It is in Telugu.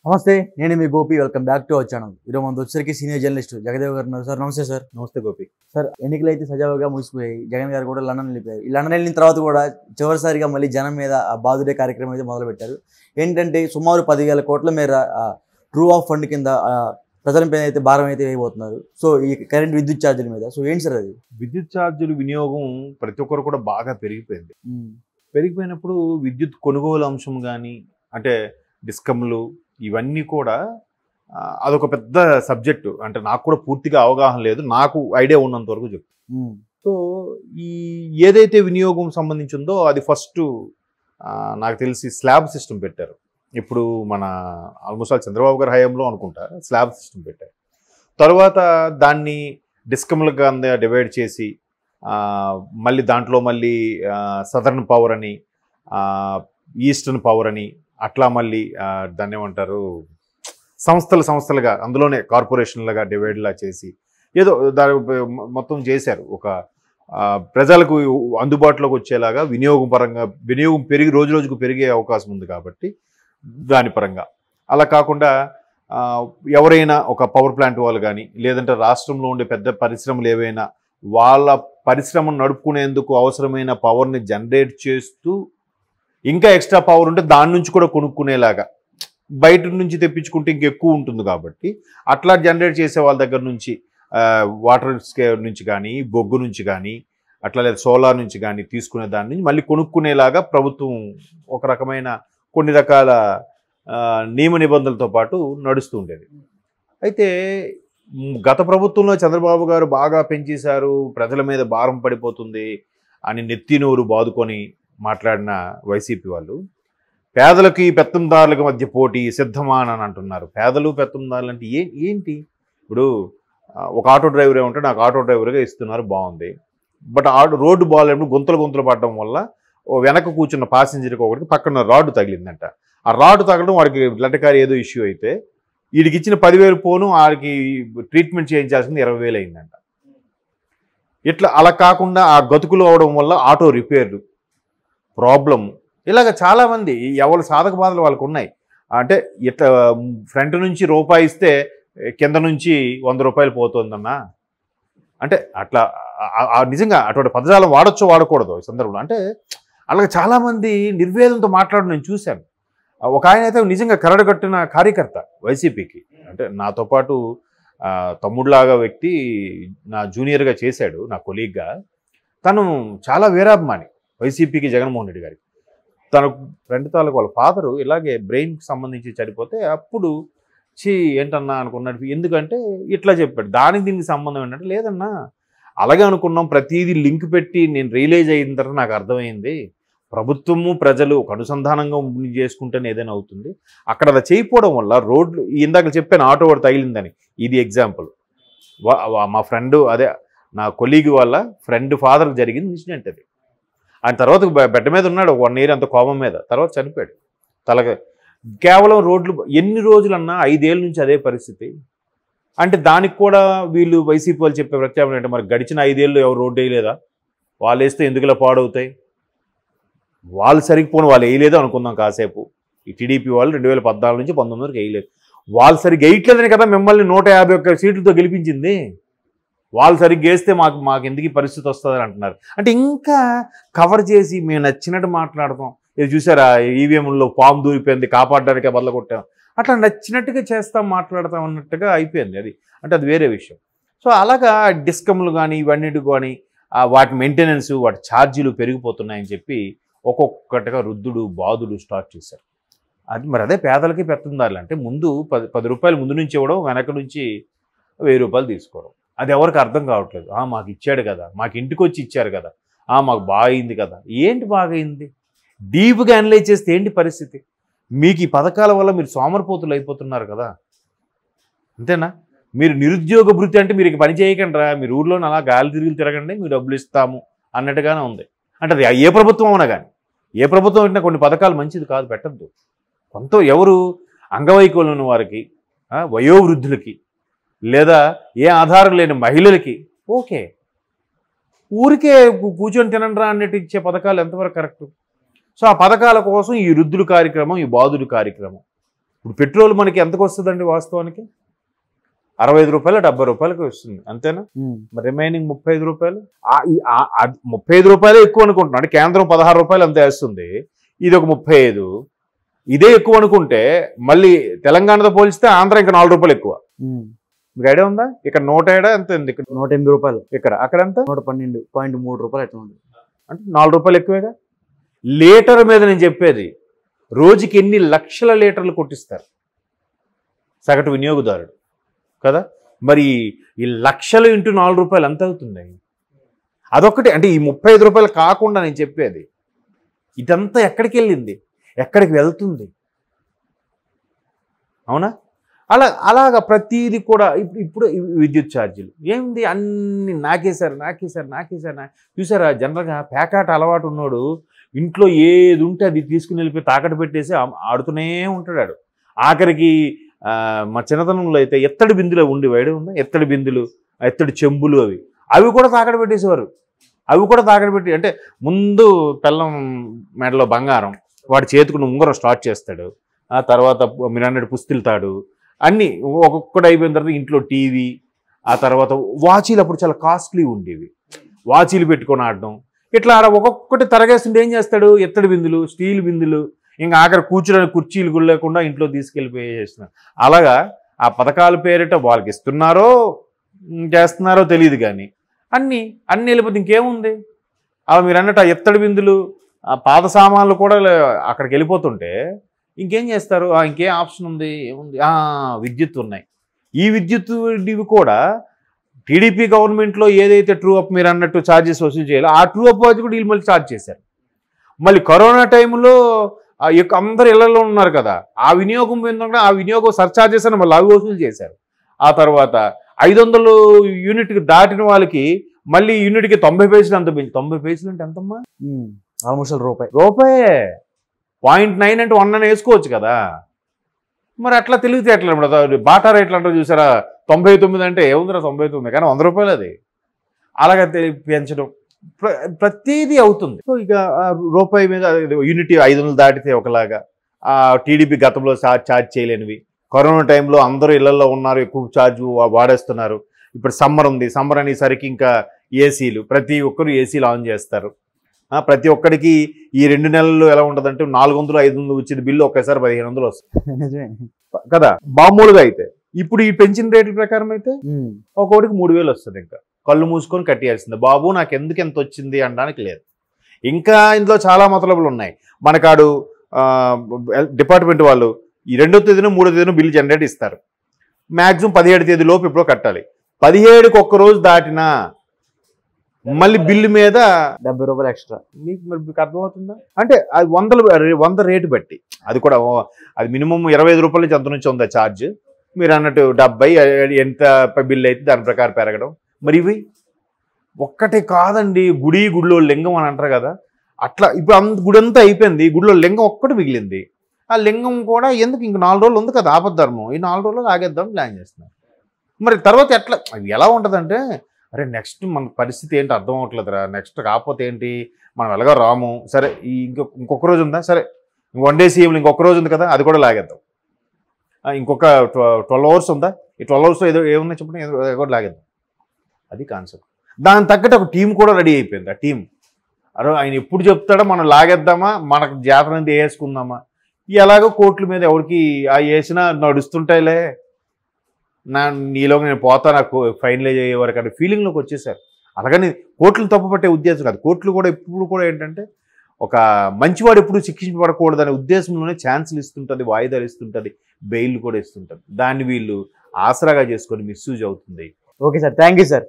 నమస్తే, నేను మీ Gopi. Welcome back to our channel. ఈరోజు మన వచ్చరికి సీనియర్ జర్నలిస్ట్ జగదేవ్ గారు ఉన్నారు. సార్ నమస్తే. సార్ నమస్తే గోపి. సార్, ఎన్నికలు అయితే సజావుగా ముగిసిపోయాయి. జగన్ గారు కూడా లండన్ వెళ్ళిపోయారు. ఈ లండన్ వెళ్ళిన తర్వాత కూడా చివరిసారిగా మళ్ళీ జనం మీద ఆ బాదుడే కార్యక్రమం అయితే మొదలుపెట్టారు. ఏంటంటే సుమారు 10,000 కోట్ల మేర ట్రూ ఆఫ్ ఫండ్ కింద ప్రజల మీద అయితే భారం అయితే వేయబోతున్నారు. సో ఈ కరెంట్ విద్యుత్ ఛార్జీల మీద. సో ఏంటి సార్ అది? విద్యుత్ ఛార్జీలు వినియోగం ప్రతి ఒక్కరు కూడా బాగా పెరిగిపోయింది. పెరిగిపోయినప్పుడు విద్యుత్ కొనుగోలు అంశం కానీ అంటే డిస్కమ్లు ఇవన్నీ కూడా అదొక పెద్ద సబ్జెక్టు. అంటే నాకు కూడా పూర్తిగా అవగాహన లేదు, నాకు ఐడియా ఉన్నంత వరకు చెప్పు. సో ఈ ఏదైతే వినియోగం సంబంధించిందో అది ఫస్ట్ నాకు తెలిసి స్లాబ్ సిస్టమ్ పెట్టారు. ఇప్పుడు మన ఆల్మోస్ట్ చంద్రబాబు గారి హయాంలో అనుకుంటా స్లాబ్ సిస్టమ్ పెట్టారు. తర్వాత దాన్ని డిస్కమ్లుగా డివైడ్ చేసి మళ్ళీ దాంట్లో మళ్ళీ సదర్న్ పవర్ అని ఈస్టర్న్ పవర్ అని అట్లా మళ్ళీ దాన్ని ఏమంటారు సంస్థలుగా అందులోనే కార్పొరేషన్లుగా డివైడ్లా చేసి ఏదో దాని మొత్తం చేశారు. ఒక ప్రజలకు అందుబాటులోకి వచ్చేలాగా వినియోగం పెరిగి రోజు రోజుకు పెరిగే అవకాశం ఉంది కాబట్టి దాని పరంగా. అలా కాకుండా ఎవరైనా ఒక పవర్ ప్లాంట్ వాళ్ళు కానీ లేదంటే రాష్ట్రంలో ఉండే పెద్ద పరిశ్రమలు ఏవైనా వాళ్ళ పరిశ్రమను నడుపుకునేందుకు అవసరమైన పవర్ని జనరేట్ చేస్తూ ఇంకా ఎక్స్ట్రా పవర్ ఉంటే దాని నుంచి కూడా కొనుక్కునేలాగా బయట నుంచి తెప్పించుకుంటే ఇంకెక్కువ ఉంటుంది కాబట్టి అట్లా జనరేట్ చేసే వాళ్ళ దగ్గర నుంచి వాటర్ స్కేర్ నుంచి కానీ బొగ్గు నుంచి కానీ అట్లా లేదా సోలార్ నుంచి కానీ తీసుకునే దాని నుంచి మళ్ళీ కొనుక్కునేలాగా ప్రభుత్వం ఒక రకమైన కొన్ని రకాల నియమ నిబంధనలతో పాటు నడుస్తూ ఉండేది. అయితే గత ప్రభుత్వంలో చంద్రబాబు గారు బాగా పెంచేశారు, ప్రజల మీద భారం పడిపోతుంది అని నెత్తినోరు బాదుకొని మాట్లాడిన వైసీపీ వాళ్ళు పేదలకి పెత్తందారులకు మధ్య పోటీ సిద్ధమా అని అంటున్నారు. పేదలు పెత్తందారులు అంటే ఏంటి? ఇప్పుడు ఒక ఆటో డ్రైవర్ ఏమంటే నాకు ఆటో డ్రైవర్గా ఇస్తున్నారు, బాగుంది. బట్ రోడ్డు బాగాలేనప్పుడు గుంతలు పడడం వల్ల వెనక కూర్చున్న ప్యాసింజర్కి ఒకటికి పక్కన రాడ్డు తగిలిందంట. ఆ రాడ్డు తగలడం వాడికి లటకారి ఏదో ఇష్యూ అయితే వీడికి ఇచ్చిన 10,000 పోను వాడికి ట్రీట్మెంట్ చేయించాల్సింది 20,000 అయిందంట. ఇట్లా అలా కాకుండా ఆ గతుకులు అవడం వల్ల ఆటో రిపేర్లు ప్రాబ్లం ఇలాగ చాలామంది ఎవరు సాధక బాధలు వాళ్ళకు ఉన్నాయి. అంటే ఇట్లా ఫ్రంట్ నుంచి రూపాయి ఇస్తే కింద నుంచి 100 రూపాయలు పోతుందన్నా అంటే అట్లా నిజంగా అటువంటి పదజాలం వాడచ్చో వాడకూడదు ఈ సందర్భంలో. అంటే అలాగే చాలామంది నిర్వేదంతో మాట్లాడడం నేను చూశాను. ఒక ఆయన అయితే నిజంగా కరడుగట్టిన కార్యకర్త వైసీపీకి, అంటే నాతో పాటు తమ్ముడులాగా వ్యక్తి, నా జూనియర్గా చేశాడు, నా కొలీగ్గా. తను చాలా వీరాభిమాని వైసీపీకి, జగన్మోహన్ రెడ్డి గారికి. తన ఫ్రెండ్ తాలూకు వాళ్ళ ఫాదరు ఇలాగే బ్రెయిన్కి సంబంధించి చనిపోతే అప్పుడు ఏంటన్నా అనుకున్నాడు. ఎందుకంటే ఇట్లా చెప్పాడు, దానికి దీనికి సంబంధం ఏంటంటే లేదన్నా అలాగే అనుకున్నాం, ప్రతిదీ లింక్ పెట్టి నేను రియలైజ్ అయిన తర్వాత నాకు అర్థమైంది ప్రభుత్వము ప్రజలు ఒక అనుసంధానంగా చేసుకుంటేనే ఏదైనా అవుతుంది. అక్కడ అలా చేయకపోవడం వల్ల రోడ్లు ఇందాక చెప్పాను ఆటో వాడు తగిలిందని, ఇది ఎగ్జాంపుల్. మా ఫ్రెండ్ అదే నా కొలీగ్ వాళ్ళ ఫ్రెండ్ ఫాదర్కి జరిగింది ఇన్సిడెంట్ అది. ఆయన తర్వాత బెడ్ మీద ఉన్నాడు 1 year అంత కోపం మీద, తర్వాత చనిపోయాడు. కేవలం రోడ్లు ఎన్ని రోజులన్నా 5 ఏళ్ళ నుంచి అదే పరిస్థితి. అంటే దానికి కూడా వీళ్ళు వైసీపీ వాళ్ళు చెప్పే ప్రత్యామ్నాయం అంటే మరి గడిచిన 5 ఏళ్ళు ఎవరు రోడ్డు వేయలేదా? వాళ్ళు వేస్తే ఎందుకు ఇలా పాడవుతాయి? వాళ్ళు సరిగ్గిపోను, వాళ్ళు వేయలేదు అనుకుందాం కాసేపు. ఈ టీడీపీ వాళ్ళు 2014 నుంచి 19 వరకు వేయలేదు. వాళ్ళు సరిగ్గా వేయట్లేదని కదా మిమ్మల్ని 151 సీట్లతో గెలిపించింది. వాళ్ళు సరిగ్గా వేస్తే మాకు ఎందుకు పరిస్థితి వస్తుందని అంటున్నారు. అంటే ఇంకా కవర్ చేసి మేము నచ్చినట్టు మాట్లాడతాం. ఇది చూసారా, ఈవీఎంలో పాము దూరిపోయింది, కాపాడడానికే బదులు కొట్టాం, అట్లా నచ్చినట్టుగా చేస్తాం మాట్లాడతాం అన్నట్టుగా అయిపోయింది అది. అంటే అది వేరే విషయం. సో అలాగా డిస్కమ్లు కానీ ఇవన్నిటి కానీ వాటి మెయింటెనెన్స్, వాటి ఛార్జీలు పెరిగిపోతున్నాయని చెప్పి ఒక్కొక్కటిగా రుద్దుడు బాదుడు స్టార్ట్ చేశారు. అది మరి అదే పేదలకి పెత్తందారులు అంటే ముందు 10 రూపాయలు ముందు నుంచి ఇవ్వడం, వెనక నుంచి 1000 రూపాయలు తీసుకోవడం. అది ఎవరికి అర్థం కావట్లేదు. మాకు ఇచ్చాడు కదా, మాకు ఇంటికి వచ్చి ఇచ్చారు కదా, మాకు బాగైంది కదా. ఏంటి బాగైంది? డీప్గా అనలైజ్ చేస్తే ఏంటి పరిస్థితి? మీకు ఈ పథకాల వల్ల మీరు సోమరిపోతులు అయిపోతున్నారు కదా, అంతేనా? మీరు నిరుద్యోగ భృతి అంటే మీరు పని చేయకండి రా, మీరు ఊర్లో అలా గాలి తిరగండి, మీరు డబ్బులు ఇస్తాము అన్నట్టుగానే ఉంది. అంటే అది ఏ ప్రభుత్వం అయినా కానీ, ఏ ప్రభుత్వం అయినా కొన్ని పథకాలు మంచిది కాదు, పెట్టద్దు. కొంత ఎవరు అంగవైకల్యం ఉన్న వారికి, వయోవృద్ధులకి, లేదా ఏ ఆధారం లేని మహిళలకి ఓకే, ఊరికే కూర్చొని తినండి రా అన్నట్టు ఇచ్చే పథకాలు ఎంతవరకు కరెక్ట్? సో ఆ పథకాల కోసం ఈ రుద్దుడు కార్యక్రమం, ఈ బాధుడు కార్యక్రమం. ఇప్పుడు పెట్రోల్ మనకి ఎంతకు వస్తుందండి వాస్తవానికి? 65 రూపాయలు 70 రూపాయలకి వస్తుంది, అంతేనా? మరి రిమైనింగ్ 35 రూపాయలు. 35 రూపాయలే ఎక్కువ అనుకుంటున్నాను. అంటే కేంద్రం 16 రూపాయలు అంత వేస్తుంది, ఇది ఒక 35. ఇదే ఎక్కువ అనుకుంటే మళ్ళీ తెలంగాణతో పోలిస్తే ఆంధ్ర ఇంకా 4 రూపాయలు ఎక్కువ. మీకు ఐడియా ఉందా? ఇక్కడ 107 ఎంత ఉంది, ఇక్కడ 108 రూపాయలు, ఇక్కడ అక్కడ ఎంత 112.3 రూపాయలు ఎట్లా ఉంది అంటే 4 రూపాయలు ఎక్కువేగా. లీటర్ మీద నేను చెప్పేది, రోజుకి ఎన్ని లక్షల లీటర్లు కొట్టిస్తారు సగటు వినియోగదారుడు కదా. మరి ఈ లక్షలు ఇంటూ 4 రూపాయలు ఎంత అవుతుంది? అదొక్కటి. అంటే ఈ 35 రూపాయలు కాకుండా నేను చెప్పేది ఇదంతా ఎక్కడికి వెళ్ళింది, ఎక్కడికి వెళ్తుంది? అవునా? అలాగా ప్రతిదీ కూడా. ఇప్పుడు విద్యుత్ ఛార్జీలు ఏముంది, అన్ని నాకేశారు. చూసారా, జనరల్గా పేకాట అలవాటు ఉన్నాడు ఇంట్లో ఏది ఉంటే అది తీసుకుని వెళ్ళిపోయి తాకట్టు పెట్టేసి ఆడుతూనే ఉంటాడు. ఆఖరికి మా చిన్నతనంలో అయితే ఎత్తడి బిందులు ఉండేవాడు ఉందా, ఎత్తడి బిందులు, ఎత్తడి చెంబులు, అవి కూడా తాకట్టు పెట్టేసేవారు. అవి కూడా తాకట్టు పెట్టి, అంటే ముందు పెళ్ళం మెడలో బంగారం, వాడి చేతుకుని ఉంగరం స్టార్ట్ చేస్తాడు, ఆ తర్వాత మీరు అన్నట్టు పుస్తెళ్తాడు, అన్నీ ఒక్కొక్కటి అయిపోయిన తర్వాత ఇంట్లో టీవీ, ఆ తర్వాత వాచీలు. అప్పుడు చాలా కాస్ట్లీ ఉండేవి, వాచీలు పెట్టుకొని ఆడడం. ఇట్లా ఒక్కొక్కటి తరగేస్తుంటే ఏం చేస్తాడు, ఎత్తడి బిందులు, స్టీల్ బిందులు, ఇంకా ఆఖరి కూర్చోడానికి కుర్చీలు కూడా లేకుండా ఇంట్లో తీసుకెళ్ళిపోయేస్తున్నారు. అలాగా ఆ పథకాల పేరిట వాళ్ళకి ఇస్తున్నారో చేస్తున్నారో తెలియదు, కానీ అన్నీ వెళ్ళిపోతే ఇంకేముంది. అలా మీరు అన్నట్టు ఆ ఎత్తడి బిందులు, ఆ పాత సామాన్లు కూడా అక్కడికి వెళ్ళిపోతుంటే ఇంకేం చేస్తారు? ఇంకేం ఆప్షన్ ఉంది, ఏముంది? విద్యుత్ ఉన్నాయి. ఈ విద్యుత్ ఇవి కూడా టీడీపీ గవర్నమెంట్లో ఏదైతే ట్రూ అప్ మీరు అన్నట్టు ఛార్జెస్ వసూలు చేయాలో ఆ ట్రూ అప్ కూడా వీళ్ళు మళ్ళీ ఛార్జ్ చేశారు. మళ్ళీ కరోనా టైంలో అందరు ఇళ్లలో ఉన్నారు కదా, ఆ వినియోగం ఏంటంటే ఆ వినియోగం సర్ఛార్జెస్ అని మళ్ళీ అవి వసూలు చేశారు. ఆ తర్వాత 500 యూనిట్కి దాటిన వాళ్ళకి మళ్ళీ యూనిట్కి 90 పైసలు అంత పెంచి. 90 పైసలు అంటే ఎంతమ్మా? ఆల్మోస్ట్ రూపాయే. 0.9 అంటే 1 అని వేసుకోవచ్చు కదా. మరి అట్లా తెలివితే ఎట్లా బాటా రేట్లు అంటారు చూసారా, 99 అంటే ఏముందిరా 99, కానీ 100 రూపాయలు అది. అలాగే పెంచడం ప్రతిదీ అవుతుంది. సో ఇక రూపాయి మీద యూనిట్ 500 దాటితే ఒకలాగా, టీడీపీ గతంలో ఛార్జ్ చేయలేనివి, కరోనా టైంలో అందరూ ఇళ్లలో ఉన్నారు, ఎక్కువ ఛార్జ్ వాడేస్తున్నారు. ఇప్పుడు సమ్మర్ ఉంది, సమ్మర్ అనేసరికి ఇంకా ఏసీలు, ప్రతి ఒక్కరు ఏసీలు ఆన్ చేస్తారు. ప్రతి ఒక్కడికి ఈ 2 నెలలు ఎలా ఉంటుందంటే 400-500 వచ్చింది బిల్లు, ఒకేసారి 1500 వస్తుంది కదా మామూలుగా. అయితే ఇప్పుడు ఈ పెంచిన రేట్ల ప్రకారం అయితే ఒక్కొక్కడికి 3000 వస్తుంది. ఇంకా కళ్ళు మూసుకొని కట్టేయాల్సిందే. బాబు నాకు ఎందుకు ఎంత వచ్చింది అనడానికి లేదు. ఇంకా ఇందులో చాలా మతలబులు ఉన్నాయి. మనకాడు డిపార్ట్మెంట్ వాళ్ళు ఈ 2వ తేదీన 3వ తేదీన బిల్లు జనరేట్ ఇస్తారు. మ్యాక్సిమం 17వ తేదీ లోపు ఎప్పుడో కట్టాలి. 17కి ఒక్కరోజు దాటినా మళ్ళీ బిల్లు మీద 70 రూపాయలు ఎక్స్ట్రా. మీకు అర్థమవుతుందా? అంటే అది 100 రేటు బట్టి, అది కూడా అది మినిమం 25 రూపాయల నుంచి అంత నుంచి ఉందా ఛార్జ్. మీరు అన్నట్టు 70 ఎంత బిల్లు అయితే దాని ప్రకారం పెరగడం. మరి ఇవి ఒక్కటే కాదండి, గుడిలో లింగం అని అంటారు కదా, అట్లా ఇప్పుడు గుడి అంతా అయిపోయింది, గుడిలో లింగం ఒక్కటి మిగిలింది. ఆ లింగం కూడా ఎందుకు ఇంక 4 రోజులు ఉంది కదా ఆపద్ధర్మం, ఈ 4 రోజులు ఆగేద్దాం ప్లాన్ చేస్తున్నారు. మరి తర్వాత ఎట్లా ఎలా ఉంటుందంటే, అరే నెక్స్ట్ మన పరిస్థితి ఏంటి అర్థం అవ్వట్లేదురా, నెక్స్ట్ కాకపోతే ఏంటి, మనం ఎలాగో రాము, సరే ఇంకొక రోజు ఉందా, సరే 1 డే సీఎంలు ఇంకొక రోజు ఉంది కదా, అది కూడా లాగేద్దాం. ఇంకొక 12 అవర్స్ ఉందా, ఈ 12 అవర్స్లో ఏదో ఏమున్నాయి చెప్పండి, ఏదో కూడా లాగేద్దాం. అది కాన్సెప్ట్. దాని తగ్గట్టు ఒక టీం కూడా రెడీ అయిపోయింది. ఆ టీం అరే ఆయన ఎప్పుడు చెప్తాడో మనం లాగేద్దామా, మనకు జాతర అనేది వేసుకుందామా, ఎలాగో కోర్టుల మీద ఎవరికి వేసినా నడుస్తుంటాయిలే, నీలోకి నేను పోతా, నాకు ఫైనలైజ్ అయ్యే వరకు అంటే ఫీలింగ్లోకి వచ్చేసారు. అలాగని కోర్టులు తప్పుపట్టే ఉద్దేశం కాదు. కోర్టులు కూడా ఎప్పుడు కూడా ఏంటంటే ఒక మంచివాడు ఎప్పుడు శిక్షించబడకూడదనే ఉద్దేశంలోనే ఛాన్సులు ఇస్తుంటుంది, వాయిదాలు ఇస్తుంటుంది, బెయిల్ కూడా ఇస్తుంటుంది. దాన్ని వీళ్ళు ఆసరాగా చేసుకొని మిస్యూజ్ అవుతుంది. Okay sir, thank you sir.